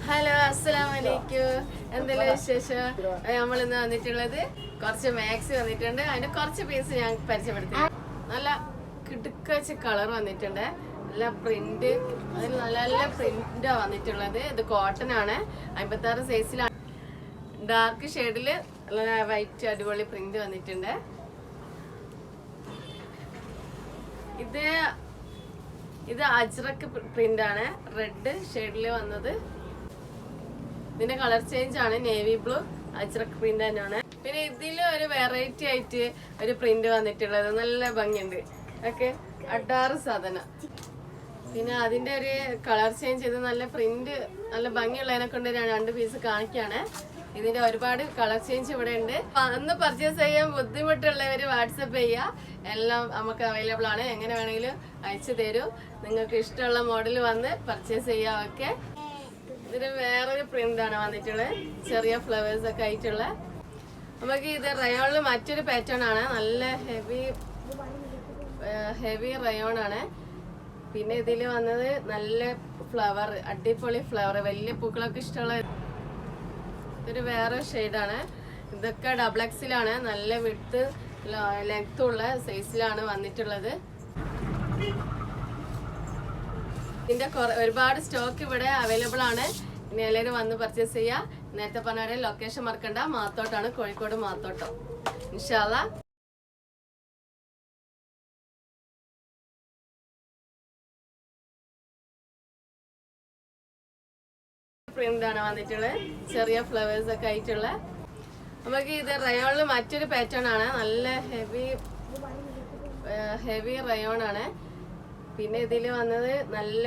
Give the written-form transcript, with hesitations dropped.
Hello, അസ്സലാമലൈക്കും. എന്തെല്ലാം വിശേഷം? നമ്മൾ ഇന്ന് വന്നിട്ടുള്ളത് കുറച്ച് മാക്സി വന്നിട്ടുണ്ട്. അതിന്റെ കുറച്ച് പീസ് ഞാൻ പരിചയപ്പെടുത്തി. നല്ല കിടുക്കച്ച് കളർ വന്നിട്ടുണ്ട്, നല്ല പ്രിന്റ്, അതിൽ നല്ല നല്ല പ്രിന്റാ വന്നിട്ടുള്ളത്. ഇത് കോട്ടൺ ആണ്, 56 സൈസിലാണ്. ഡാർക്ക് ഷെയ്ഡില് നല്ല വൈറ്റ് അടിപൊളി പ്രിന്റ് വന്നിട്ടുണ്ട്. ഇത് അജ്രക്ക് പ്രിന്റ് ആണ്, റെഡ് ഷെയ്ഡില് വന്നത്. ഇതിന്റെ കളർ ചേഞ്ച് ആണ്, നേവി ബ്ലൂ അജ്രക്ക് പ്രിന്റ് തന്നെയാണ്. പിന്നെ ഇതില് ഒരു വെറൈറ്റി ആയിട്ട് ഒരു പ്രിന്റ് വന്നിട്ടുള്ളത്, നല്ല ഭംഗിയുണ്ട്. ഓക്കെ, അഡാറ് സാധനം. പിന്നെ അതിന്റെ ഒരു കളർ ചേഞ്ച് ചെയ്ത് നല്ല പ്രിന്റ്, നല്ല ഭംഗിയുള്ളതിനെ കൊണ്ട് ഞാൻ 2 പീസ് കാണിക്കാണ്. ഇതിന്റെ ഒരുപാട് കളർ ചേഞ്ച് ഇവിടെ ഉണ്ട്. അന്ന് പർച്ചേസ് ചെയ്യാൻ ബുദ്ധിമുട്ടുള്ളവര് വാട്സപ്പ് ചെയ്യുക, എല്ലാം നമുക്ക് അവൈലബിൾ ആണ്. എങ്ങനെ വേണമെങ്കിലും അയച്ചു തരൂ. നിങ്ങൾക്ക് ഇഷ്ടമുള്ള മോഡൽ വന്ന് പർച്ചേസ് ചെയ്യാം. ഓക്കെ, ഇതിന് വേറൊരു പ്രിന്റ് ആണ് വന്നിട്ടുള്ളത്, ചെറിയ ഫ്ലവേഴ്സ് ഒക്കെ ആയിട്ടുള്ള. നമുക്ക് ഇത് റയോണില് മറ്റൊരു പാറ്റേൺ ആണ്, നല്ല ഹെവി റയോൺ ആണ്. പിന്നെ ഇതിൽ വന്നത് നല്ല ഫ്ലവർ, അടിപൊളി ഫ്ലവർ, വലിയ പൂക്കളൊക്കെ ഇഷ്ടമുള്ള. ഇതൊരു വേറെ ഷെയ്ഡാണ്. ഇതൊക്കെ ഡബിൾ എക്സിലാണ്, നല്ല വിഡ്ത്ത് ലെങ്ത് ഉള്ള സൈസിലാണ് വന്നിട്ടുള്ളത്. ഇതിന്റെ ഒരുപാട് സ്റ്റോക്ക് ഇവിടെ അവൈലബിൾ ആണ്. ഇനി എല്ലാവരും വന്ന് പർച്ചേസ് ചെയ്യാം. നേരത്തെ പറഞ്ഞ ലൊക്കേഷൻ മറക്കണ്ട, മാത്തോട്ടാണ്, കോഴിക്കോട് മാത്തോട്ടം. ഇൻഷാ അല്ലാഹ്. പ്രിന്റ് ആണ് വന്നിട്ടുള്ളത്, ചെറിയ ഫ്ലവേഴ്സ് ഒക്കെ ആയിട്ടുള്ള. നമുക്ക് ഇത് റയോണില് മറ്റൊരു പാറ്റേൺ ആണ്, നല്ല ഹെവി റയോൺ ആണ്. പിന്നെ ഇതിൽ വന്നത് നല്ല